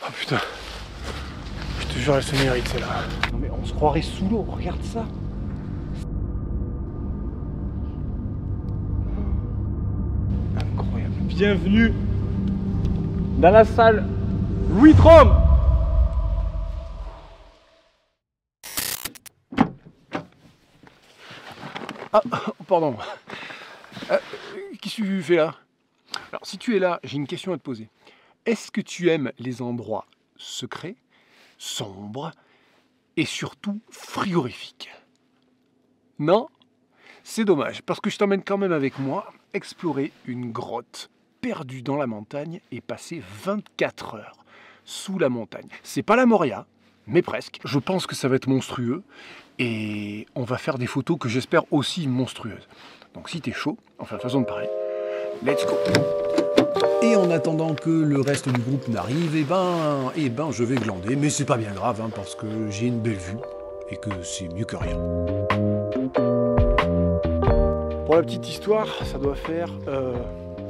Oh putain. Je te jure, elle se mérite celle-là. Non mais on se croirait sous l'eau, regarde ça. Incroyable. Bienvenue dans la salle Louis Trom. Ah, pardon. Qu'est-ce que tu fais là? Alors, si tu es là, j'ai une question à te poser. Est-ce que tu aimes les endroits secrets, sombres et surtout frigorifiques? Non? C'est dommage, parce que je t'emmène quand même avec moi explorer une grotte perdue dans la montagne et passer 24 heures sous la montagne. C'est pas la Moria, mais presque. Je pense que ça va être monstrueux et on va faire des photos que j'espère aussi monstrueuses. Donc si t'es chaud, enfin façon de parler, let's go! Et en attendant que le reste du groupe n'arrive, eh ben je vais glander, mais c'est pas bien grave hein, parce que j'ai une belle vue et que c'est mieux que rien. Pour la petite histoire, ça doit faire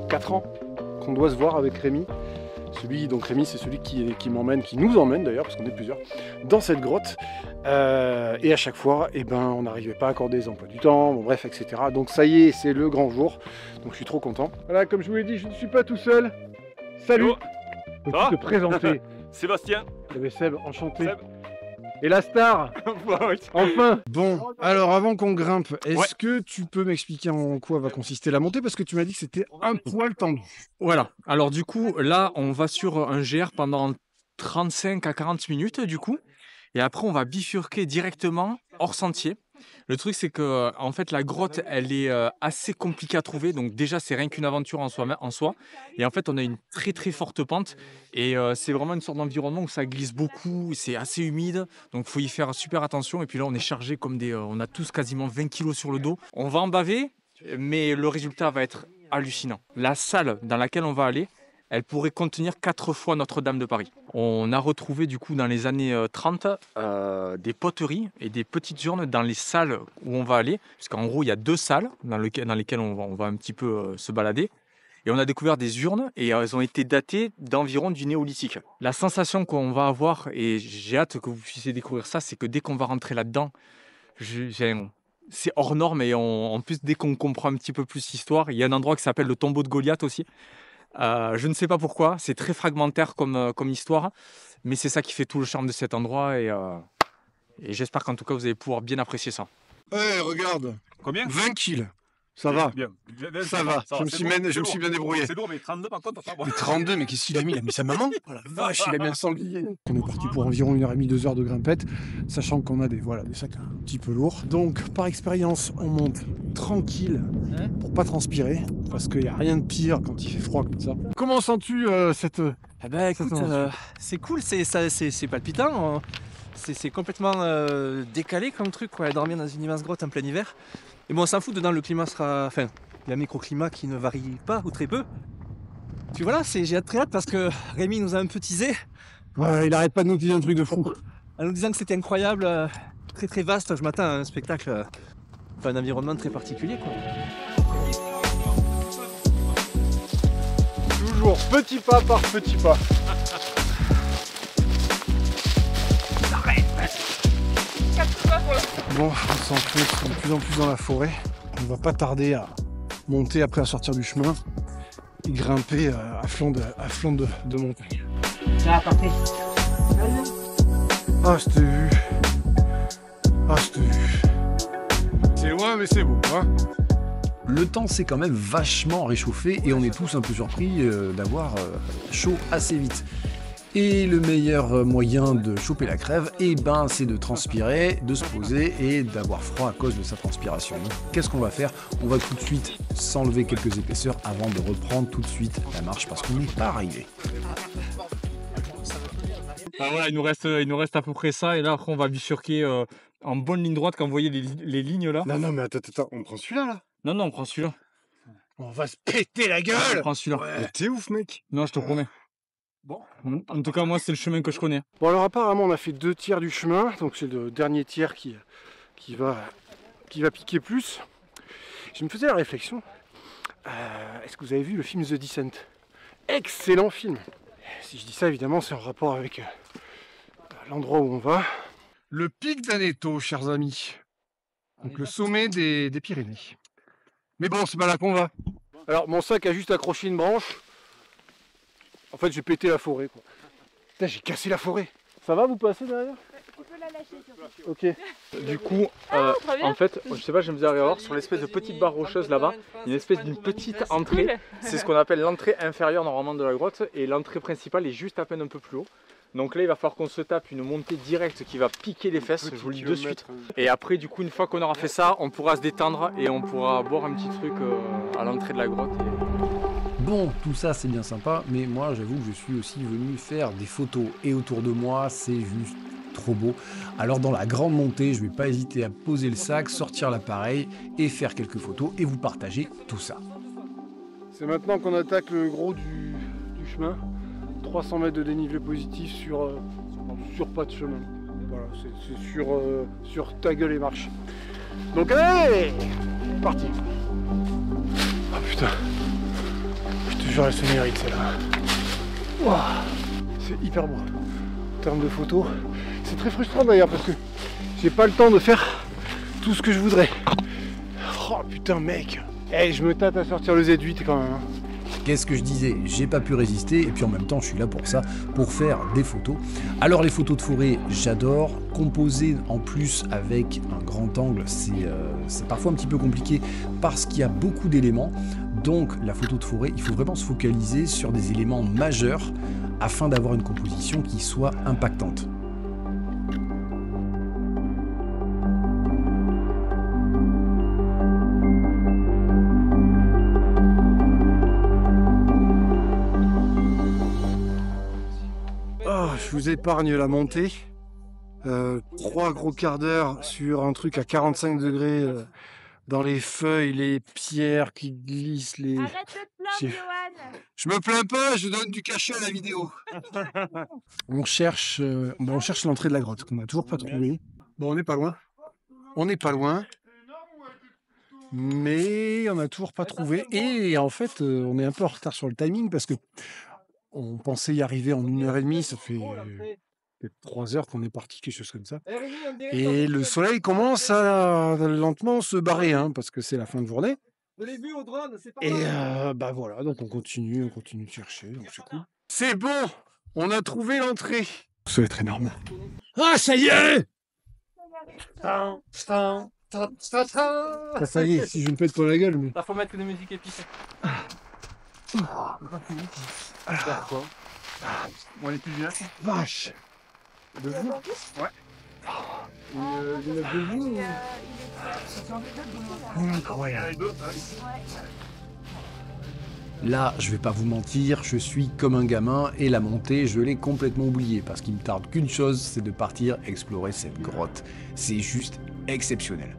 4 ans qu'on doit se voir avec Rémi. Donc Rémi, c'est celui qui m'emmène, qui nous emmène d'ailleurs, parce qu'on est plusieurs, dans cette grotte. Et à chaque fois, eh ben, on n'arrivait pas à accorder les emplois du temps, bon, bref, etc. Donc ça y est, c'est le grand jour. Donc je suis trop content. Voilà, comme je vous l'ai dit, je ne suis pas tout seul. Salut. Peux-tu te présenter? Sébastien. Eh bien, Seb, enchanté. Seb. Et la star, enfin. Bon, alors avant qu'on grimpe, est-ce que tu peux m'expliquer en quoi va consister la montée? Parce que tu m'as dit que c'était un poil tendu. Voilà, alors du coup, là, on va sur un GR pendant 35 à 40 minutes, du coup. Et après, on va bifurquer directement hors sentier. Le truc, c'est que en fait, la grotte, elle est assez compliquée à trouver. Donc déjà, c'est rien qu'une aventure en soi. Et en fait, on a une très très forte pente. Et c'est vraiment une sorte d'environnement où ça glisse beaucoup. C'est assez humide. Donc, il faut y faire super attention. Et puis là, on est chargé comme des... on a tous quasiment 20 kilos sur le dos. On va en baver, mais le résultat va être hallucinant. La salle dans laquelle on va aller, elle pourrait contenir 4 fois Notre-Dame de Paris. On a retrouvé du coup dans les années 30 des poteries et des petites urnes dans les salles où on va aller. Parce qu'en gros, il y a 2 salles dans lesquelles on va un petit peu se balader. Et on a découvert des urnes et elles ont été datées d'environ du néolithique. La sensation qu'on va avoir, et j'ai hâte que vous puissiez découvrir ça, c'est que dès qu'on va rentrer là-dedans, c'est hors norme. Et en plus, dès qu'on comprend un petit peu plus l'histoire, il y a un endroit qui s'appelle le tombeau de Goliath aussi. Je ne sais pas pourquoi, c'est très fragmentaire comme histoire, mais c'est ça qui fait tout le charme de cet endroit et j'espère qu'en tout cas vous allez pouvoir bien apprécier ça. Eh, regarde, Combien? 20 kills. Ça va. Bien. Ça va. Je me suis bien débrouillé. C'est lourd, mais 32 par contre, ça va. Mais 32, mais qu'est-ce qu'il a mis? Il a mis sa maman? Oh la vache, il a mis un sanglier. On est parti pour environ 1h30, 2 heures de grimpette, sachant qu'on a des sacs un petit peu lourds. Donc, par expérience, on monte tranquille pour pas transpirer, parce qu'il n'y a rien de pire quand il fait froid comme ça. Comment sens-tu cette... Eh ben écoute, c'est cool, c'est palpitant, c'est complètement décalé comme truc, quoi, dormir dans une immense grotte en plein hiver. Et bon, on s'en fout, dedans le climat sera... Enfin, il y a un microclimat qui ne varie pas, ou très peu. Puis voilà, j'ai très hâte parce que Rémi nous a un peu teasé. Ouais, il arrête pas de nous dire un truc de fou. En nous disant que c'était incroyable, très très vaste. Je m'attends à un spectacle, enfin un environnement très particulier, quoi. Toujours petit pas par petit pas. Bon, on s'enfonce de plus en plus dans la forêt. On va pas tarder à monter après à sortir du chemin et grimper à flanc de montagne. Ah, parfait. Ah, je t'ai vu. Ah, je t'ai vu. C'est loin, mais c'est beau, hein. Le temps s'est quand même vachement réchauffé et on est tous un peu surpris d'avoir chaud assez vite. Et le meilleur moyen de choper la crève, eh ben, c'est de transpirer, de se poser et d'avoir froid à cause de sa transpiration. Donc, qu'est-ce qu'on va faire? On va tout de suite s'enlever quelques épaisseurs avant de reprendre tout de suite la marche parce qu'on n'est pas arrivé. Ah, voilà, il nous reste à peu près ça et là après on va bifurquer en bonne ligne droite quand vous voyez les lignes là. Non, mais attends, on prend celui-là, là. Non, on prend celui-là. On va se péter la gueule. On prend celui-là. Ouais. T'es ouf, mec. Non, je te promets. Bon. En tout cas, moi, c'est le chemin que je connais. Bon, alors apparemment, on a fait 2 tiers du chemin, donc c'est le dernier tiers qui va piquer plus. Je me faisais la réflexion, est-ce que vous avez vu le film The Descent? Excellent film. Si je dis ça, évidemment, c'est en rapport avec l'endroit où on va. Le pic d'Aneto, chers amis. Donc le sommet des Pyrénées. Mais bon, c'est pas là qu'on va. Alors mon sac a juste accroché une branche. En fait, j'ai pété la forêt, quoi. Putain, j'ai cassé la forêt. Ça va, vous passez derrière? Tu peux la lâcher surtout. Ok. Du coup, En fait, je sais pas, je me disais voir sur l'espèce de petite barre rocheuse là-bas, une espèce d'une petite entrée. C'est ce qu'on appelle l'entrée inférieure normalement de la grotte et l'entrée principale est juste à peine un peu plus haut. Donc là, il va falloir qu'on se tape une montée directe qui va piquer les fesses, je vous le dis de suite. Et après, du coup, une fois qu'on aura fait ça, on pourra se détendre et on pourra boire un petit truc à l'entrée de la grotte. Bon, tout ça c'est bien sympa, mais moi j'avoue que je suis aussi venu faire des photos et autour de moi c'est juste trop beau. Alors dans la grande montée, je vais pas hésiter à poser le sac, sortir l'appareil et faire quelques photos et vous partager tout ça. C'est maintenant qu'on attaque le gros du chemin. 300 mètres de dénivelé positif sur pas de chemin. Voilà, c'est sur ta gueule et marche. Donc allez, parti. Ah putain. Je te jure, elle se mérite celle-là. Wow. C'est hyper beau. En termes de photos, c'est très frustrant d'ailleurs parce que j'ai pas le temps de faire tout ce que je voudrais. Oh putain mec. Hey, je me tâte à sortir le Z8 quand même. Hein. Qu'est-ce que je disais? J'ai pas pu résister et puis en même temps je suis là pour ça, pour faire des photos. Alors les photos de forêt, j'adore. Composer en plus avec un grand angle, c'est parfois un petit peu compliqué parce qu'il y a beaucoup d'éléments. Donc la photo de forêt, il faut vraiment se focaliser sur des éléments majeurs afin d'avoir une composition qui soit impactante. Oh, je vous épargne la montée. 3 gros quarts d'heure sur un truc à 45 degrés dans les feuilles, les pierres qui glissent. Arrête de te plaindre, Johan. Je me plains pas, je donne du cachet à la vidéo. on cherche l'entrée de la grotte qu'on n'a toujours pas trouvée. Bon, on n'est pas loin. On n'est pas loin. Mais on n'a toujours pas trouvé. Et en fait, on est un peu en retard sur le timing parce que on pensait y arriver en 1h30. Ça fait peut-être 3 heures qu'on est parti, quelque chose comme ça. Et le soleil commence à lentement se barrer, hein, parce que c'est la fin de journée. Et bah voilà, donc on continue de chercher, donc c'est cool. C'est bon, on a trouvé l'entrée. Ça va être énorme. Ah, ça y est! Ah, ça y est, si je me pète pas la gueule, mais... Là, faut mettre des musiques épiques. Bon, les plus vieux. Vache! De vous? Ouais. De vous? Incroyable. Là, je vais pas vous mentir, je suis comme un gamin et la montée, je l'ai complètement oubliée parce qu'il me tarde qu'une chose, c'est de partir explorer cette grotte. C'est juste exceptionnel.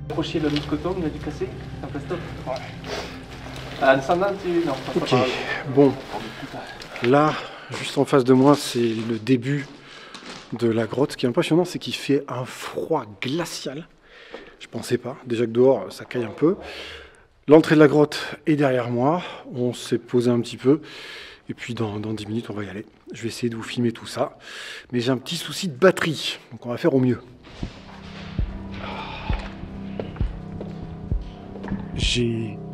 Approcher le muscoton, il a dû casser, un peu stop. Ouais. Descendant, non. Ok, bon. Là, juste en face de moi, c'est le début de la grotte. Ce qui est impressionnant, c'est qu'il fait un froid glacial. Je pensais pas. Déjà que dehors, ça caille un peu. L'entrée de la grotte est derrière moi. On s'est posé un petit peu. Et puis dans 10 minutes, on va y aller. Je vais essayer de vous filmer tout ça. Mais j'ai un petit souci de batterie. Donc on va faire au mieux.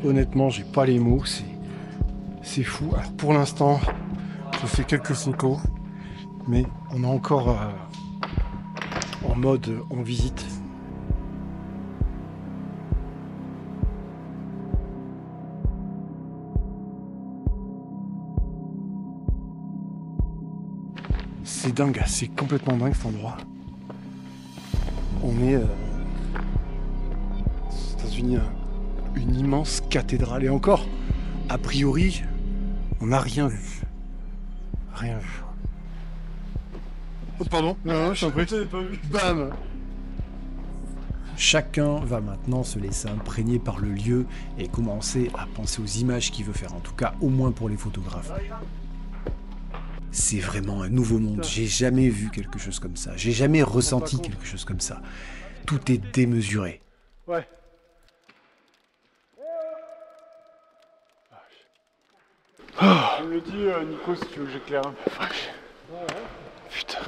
Honnêtement, j'ai pas les mots, c'est fou. Alors, pour l'instant, je fais quelques photos, mais on est encore en mode en visite. C'est dingue, c'est complètement dingue cet endroit. On est aux États-Unis. Une immense cathédrale. Et encore, a priori, on n'a rien vu. Rien vu. Oh, pardon. Non, je t'en prie. Bam. Chacun va maintenant se laisser imprégner par le lieu et commencer à penser aux images qu'il veut faire. En tout cas, au moins pour les photographes. C'est vraiment un nouveau monde. J'ai jamais vu quelque chose comme ça. J'ai jamais ressenti quelque chose comme ça. Tout est démesuré. Ouais. Tu me le dis, Nico, si tu veux que j'éclaire un peu. Putain.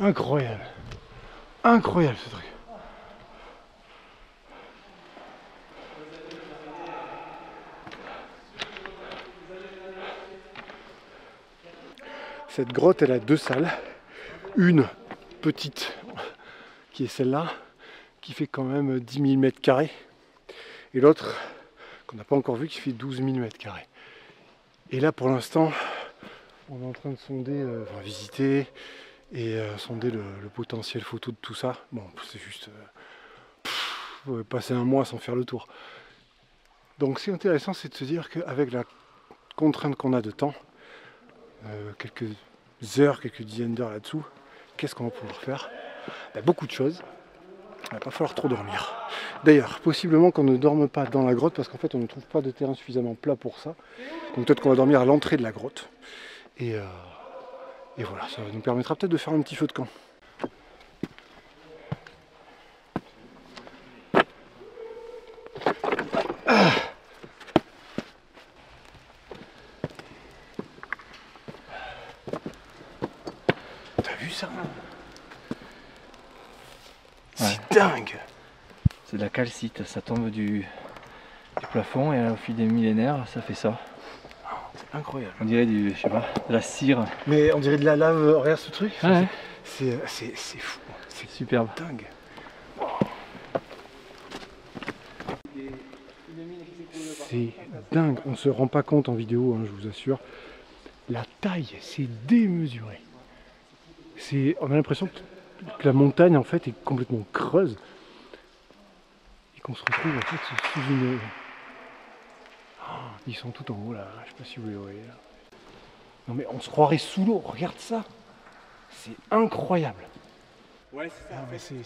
Incroyable. Incroyable ce truc. Cette grotte, elle a deux salles. Une petite, qui est celle-là, qui fait quand même 10 000 mètres carrés. Et l'autre, qu'on n'a pas encore vu, qui fait 12 000 mètres carrés. Et là, pour l'instant, on est en train de sonder, visiter et sonder le potentiel photo de tout ça. Bon, c'est juste passer un mois sans faire le tour. Donc, ce qui est intéressant, c'est de se dire qu'avec la contrainte qu'on a de temps, quelques heures, quelques dizaines d'heures là-dessous, qu'est-ce qu'on va pouvoir faire? Beaucoup de choses. Il va pas falloir trop dormir. D'ailleurs, possiblement qu'on ne dorme pas dans la grotte parce qu'en fait on ne trouve pas de terrain suffisamment plat pour ça. Donc peut-être qu'on va dormir à l'entrée de la grotte. Et voilà, ça nous permettra peut-être de faire un petit feu de camp. T'as vu ça? C'est dingue! C'est de la calcite, ça tombe du plafond et au fil des millénaires, ça fait ça. C'est incroyable. On dirait je sais pas, de la cire. Mais on dirait de la lave, regarde ce truc. Ouais. C'est fou, c'est Superbe. dingue. C'est dingue, on se rend pas compte en vidéo, hein, je vous assure. La taille, c'est démesuré. On a l'impression que la montagne en fait est complètement creuse. Et qu'on se retrouve en fait sous une... Oh, ils sont tout en haut là, je sais pas si vous les voyez là. Non mais on se croirait sous l'eau, regarde ça. C'est incroyable. Ouais, c'est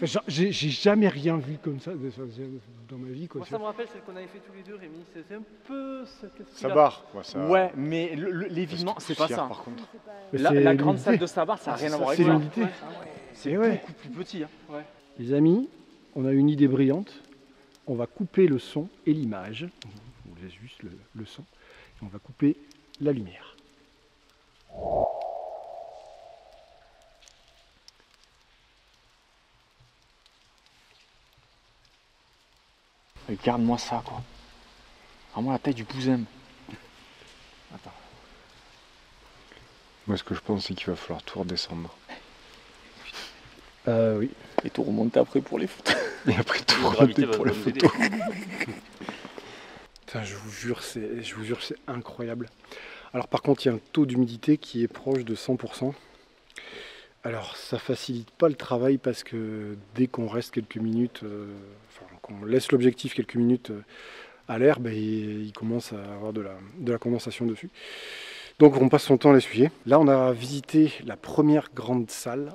ça. J'ai jamais rien vu comme ça dans ma vie. Quoi. Moi, ça me rappelle celle qu'on avait fait tous les deux, Rémi. C'est un peu ce Sabar, quoi, ça. Ouais, mais l'évidement, c'est pas ça. Par contre. La grande salle de Sabar, ça n'a rien à voir avec C'est ça. l'unité. C'est ouais. beaucoup plus petit. Hein. Ouais. Les amis, on a une idée brillante. On va couper le son et l'image. On laisse juste le son. Et on va couper la lumière. Regarde-moi ça, quoi. Vraiment la taille du pousin. Attends. Moi, ce que je pense, c'est qu'il va falloir tout redescendre. Oui. Et tout remonter après pour les photos. Et après, tout remonter pour les photos. Putain, je vous jure, c'est incroyable. Alors par contre, il y a un taux d'humidité qui est proche de 100%. Alors ça facilite pas le travail parce que dès qu'on reste quelques minutes, qu'on laisse l'objectif quelques minutes à l'air, il commence à avoir de la condensation dessus. Donc on passe son temps à l'essuyer. Là on a visité la première grande salle.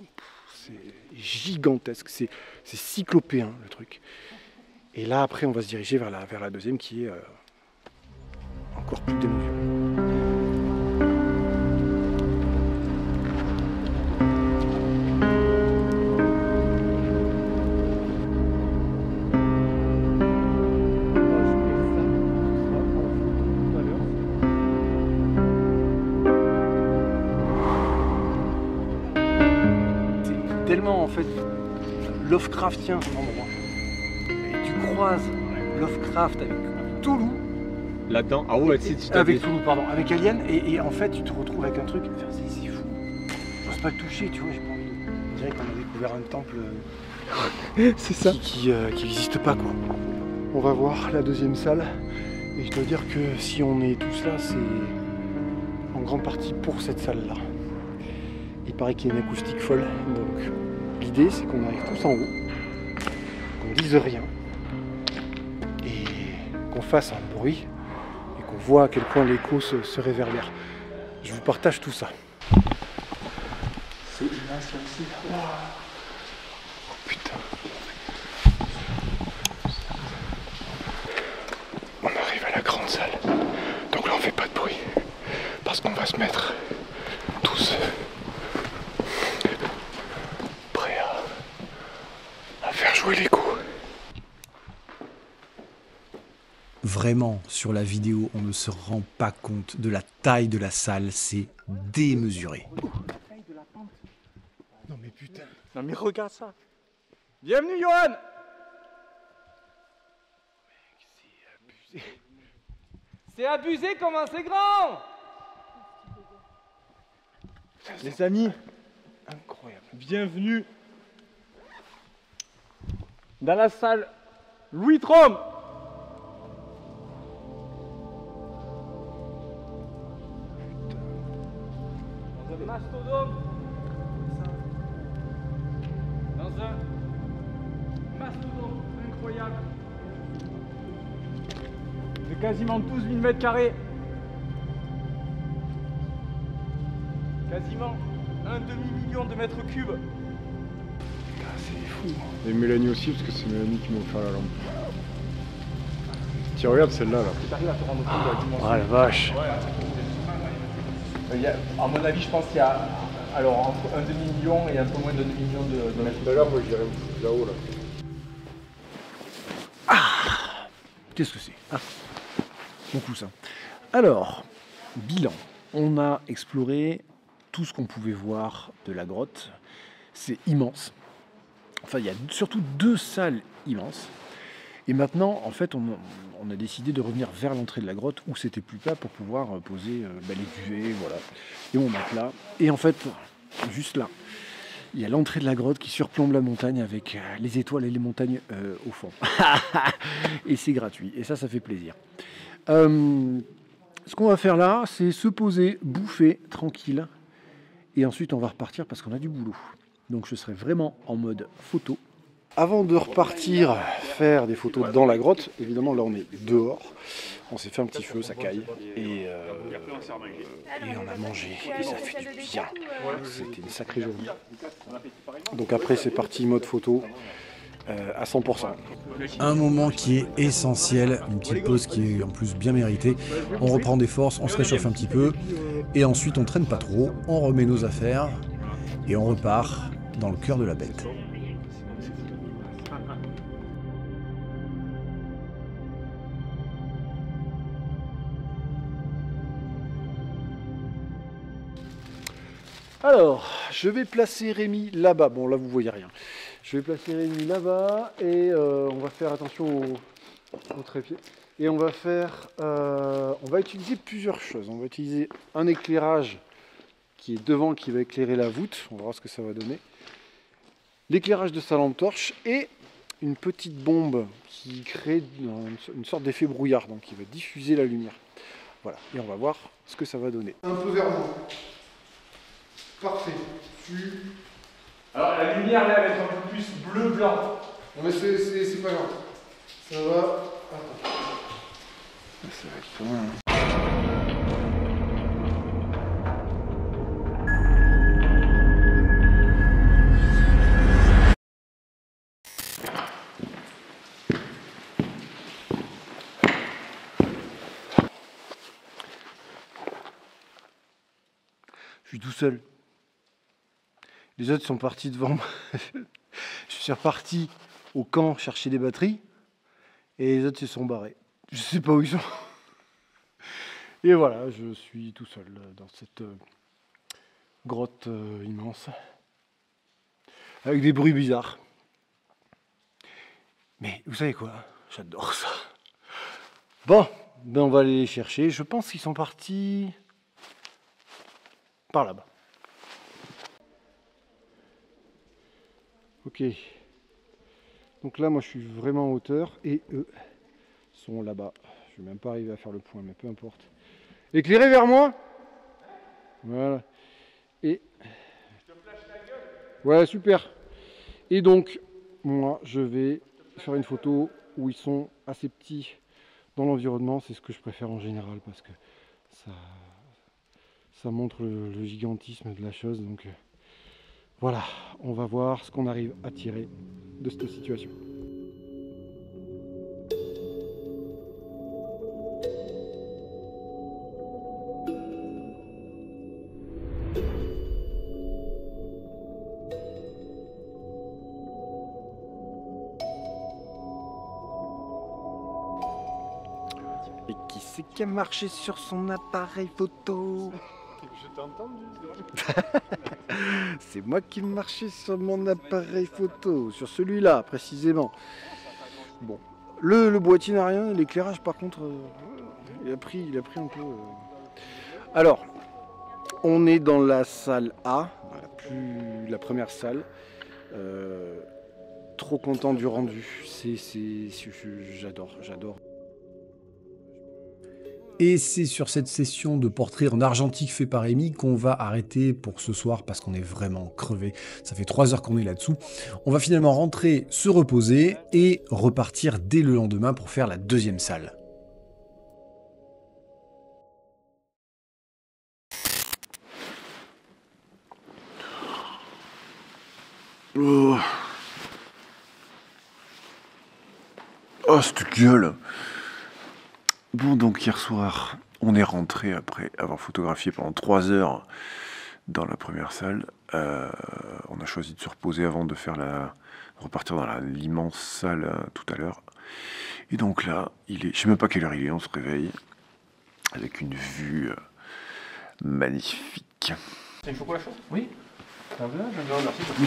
C'est gigantesque, c'est cyclopéen le truc. Et là après on va se diriger vers la deuxième qui est encore plus démesurée. Tellement en fait Lovecraftien cet endroit. Et tu croises Lovecraft avec Cthulhu. Là-dedans. Ah ouais, tu sais, avec Cthulhu, pardon, avec Alien, et en fait tu te retrouves avec un truc. C'est fou. J'ose pas le toucher, tu vois, j'ai pas envie de. On dirait qu'on a découvert un temple c'est ça. Qui n'existe pas quoi. On va voir la deuxième salle. Et je dois dire que si on est tous là, c'est en grande partie pour cette salle-là. Il paraît qu'il y a une acoustique folle, donc l'idée c'est qu'on arrive tous en haut, qu'on dise rien, et qu'on fasse un bruit, et qu'on voit à quel point l'écho se réverbère. Je vous partage tout ça. C'est immense là aussi. Oh putain. On arrive à la grande salle, donc là on fait pas de bruit. parce qu'on va se mettre tous prêts à faire jouer les coups. Vraiment, sur la vidéo, on ne se rend pas compte de la taille de la salle, c'est démesuré. Non mais putain. Non mais regarde ça. Bienvenue Johan. C'est abusé comment c'est grand. Les amis, Incroyable. bienvenue dans la salle Louis Trom. Dans un mastodome. Dans un mastodome incroyable. De quasiment 12 000 mètres carrés. Quasiment un demi-million de mètres cubes. C'est fou. Et Mélanie aussi, parce que c'est Mélanie qui m'a offert la lampe. Tiens, regarde celle-là. Là. T'arrives à te rendre compte de la dimension. Ah la vache. À mon avis, je pense qu'il y a alors entre un demi-million et un peu moins d'un demi-million de mètres Tout à l'heure, moi, j'irais me foutre là-haut. Là. Qu'est-ce que c'est? Ah, mon coussin. Alors, bilan. On a exploré tout ce qu'on pouvait voir de la grotte. C'est immense. Enfin, il y a surtout 2 salles immenses. Et maintenant, en fait, on a décidé de revenir vers l'entrée de la grotte où c'était plus plat pour pouvoir poser les cuvées, voilà, et mon matelas. Et en fait, juste là, il y a l'entrée de la grotte qui surplombe la montagne avec les étoiles et les montagnes au fond. Et c'est gratuit. Et ça fait plaisir. Ce qu'on va faire là, c'est se poser, bouffer, tranquille. Et ensuite, on va repartir parce qu'on a du boulot. Donc, je serai vraiment en mode photo. Avant de repartir faire des photos dans la grotte, évidemment, là, on est dehors. On s'est fait un petit feu, ça caille. Et on a mangé. Et ça fait du bien. C'était une sacrée journée. Donc après, c'est parti mode photo à 100%. Un moment qui est essentiel, une petite pause qui est en plus bien méritée. On reprend des forces, on se réchauffe un petit peu. Et ensuite, on traîne pas trop, on remet nos affaires. Et on repart dans le cœur de la bête. Alors, je vais placer Rémi là-bas. Bon, là, vous voyez rien. Je vais placer Rémi là-bas et on va faire attention au trépied. Et on va utiliser plusieurs choses. On va utiliser un éclairage qui est devant, qui va éclairer la voûte. On va voir ce que ça va donner. L'éclairage de sa lampe torche et une petite bombe qui crée une sorte d'effet brouillard, donc qui va diffuser la lumière. Voilà, et on va voir ce que ça va donner. Un peu vers vous. Parfait. Alors la lumière là, elle va être un peu plus bleu-blanc. Non mais c'est pas grave. Ça va. Attends. Ça va être pas mal. Je suis tout seul. Les autres sont partis devant moi. Je suis reparti au camp chercher des batteries et les autres se sont barrés. Je sais pas où ils sont. Et voilà, je suis tout seul dans cette grotte immense avec des bruits bizarres. Mais vous savez quoi? J'adore ça. Bon, ben on va aller les chercher. Je pense qu'ils sont partis par là-bas. Ok. Donc là, moi, je suis vraiment en hauteur et eux sont là-bas. Je vais même pas arriver à faire le point, mais peu importe. Éclairez vers moi. Voilà. Et... ouais, super. Et donc, moi, je vais faire une photo où ils sont assez petits dans l'environnement. C'est ce que je préfère en général parce que ça montre le gigantisme de la chose. Donc voilà, on va voir ce qu'on arrive à tirer de cette situation. c'est qui a marché sur son appareil photo? Je t'ai entendu. C'est moi qui marchais sur mon appareil photo, sur celui-là précisément. Bon, le boîtier n'a rien, l'éclairage par contre, il a pris un peu. Alors, on est dans la salle A, la première salle. Trop content du rendu, j'adore. Et c'est sur cette session de portrait en argentique fait par Rémi qu'on va arrêter pour ce soir parce qu'on est vraiment crevé. Ça fait 3 heures qu'on est là-dessous. On va finalement rentrer, se reposer et repartir dès le lendemain pour faire la deuxième salle. Oh, cette gueule. Bon, donc hier soir, on est rentré après avoir photographié pendant 3 heures dans la première salle. On a choisi de se reposer avant de repartir dans l'immense salle tout à l'heure. Et donc là, je sais même pas quelle heure il est, on se réveille avec une vue magnifique. C'est une chocolat chaud? Oui. Mais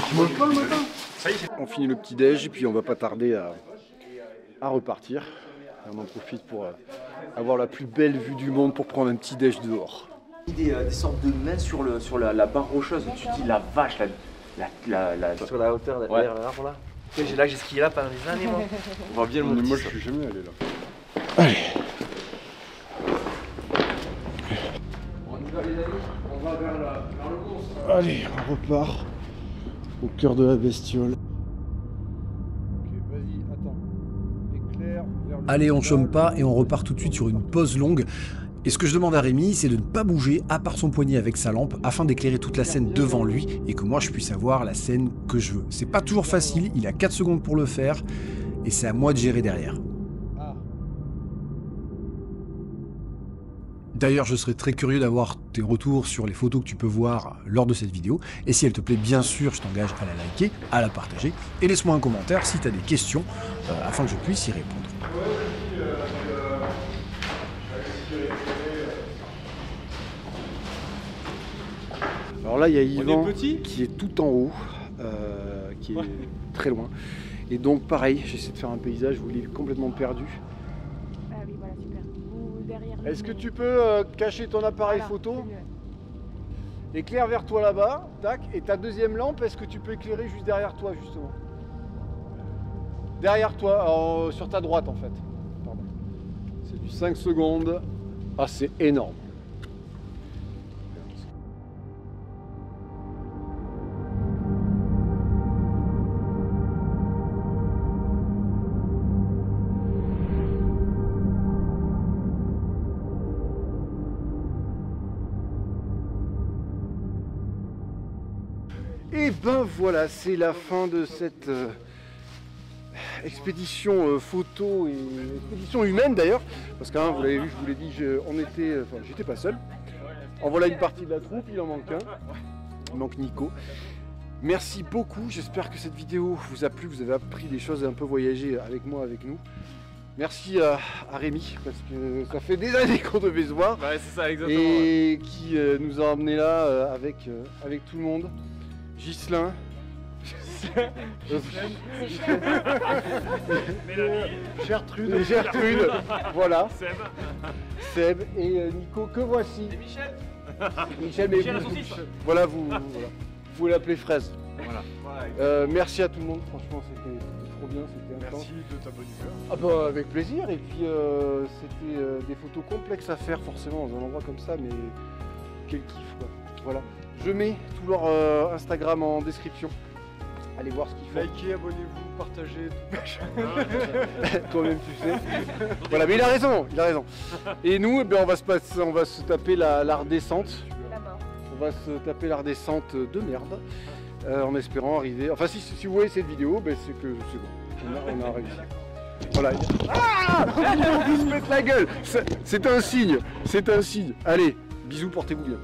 tu manges pas le matin? Ça y est, on finit le petit déj et puis on va pas tarder à repartir. On en profite pour avoir la plus belle vue du monde pour prendre un petit déj dehors. Des sortes de mains sur la barre rocheuse, tu te dis la vache, Sur la hauteur derrière l'arbre là. J'ai skié là pendant des années moi. on voit bien le monter. Moi, je suis jamais allé là. Allez. On va vers le monstre. Allez, on repart au cœur de la bestiole. Ok, vas-y, attends. Éclaire vers le... Allez, on chôme pas et on repart tout de suite sur une pause longue. Et ce que je demande à Rémi, c'est de ne pas bouger à part son poignet avec sa lampe afin d'éclairer toute la scène devant lui et que moi je puisse avoir la scène que je veux. C'est pas toujours facile, il a 4 secondes pour le faire et c'est à moi de gérer derrière. D'ailleurs, je serais très curieux d'avoir tes retours sur les photos que tu peux voir lors de cette vidéo. Et si elle te plaît, bien sûr, je t'engage à la liker, à la partager. Et laisse-moi un commentaire si tu as des questions afin que je puisse y répondre. Alors là, il y a Yvan qui est tout en haut, qui est très loin. Et donc, pareil, j'essaie de faire un paysage où il est complètement perdu. Ah oui, voilà, super. Ou derrière le- Est-ce que tu peux cacher ton appareil Voilà, photo? c'est mieux. Éclaire vers toi là-bas, tac. Et ta deuxième lampe, est-ce que tu peux éclairer juste derrière toi, justement? Derrière toi, sur ta droite en fait. Pardon. C'est du 5 secondes. Ah, c'est énorme. Et ben voilà, c'est la fin de cette expédition photo et expédition humaine d'ailleurs, parce que vous l'avez vu, je vous l'ai dit, j'étais pas seul. En voilà une partie de la troupe, il en manque un. Il manque Nico. Merci beaucoup, j'espère que cette vidéo vous a plu, vous avez appris des choses et un peu voyagé avec moi, avec nous. Merci à Rémi, parce que ça fait des années qu'on devait se voir. Ouais, c'est ça, exactement. Et qui nous a emmenés là avec tout le monde. Ghislain. Gertrude. Voilà. Seb et Nico, que voici. Et Michel. Michel, mais Michel, vous, voilà, vous pouvez l'appeler Fraise. Voilà. Merci à tout le monde, franchement c'était trop bien, c'était intense. Merci de ta bonne humeur. Ah bah avec plaisir, et puis c'était des photos complexes à faire forcément dans un endroit comme ça, mais quel kiff quoi. Voilà, je mets tout leur Instagram en description. Allez voir ce qu'ils font. Likez, abonnez-vous, partagez, tout machin. Toi-même tu sais. Voilà, mais il a raison. Et nous, eh bien, on va se taper la redescente. La mort. On va se taper la redescente de merde. En espérant arriver. Enfin si vous voyez cette vidéo, ben, c'est que c'est bon. On a réussi. Voilà. Ah, il se pète la gueule. C'est un signe. Allez, bisous, portez-vous bien.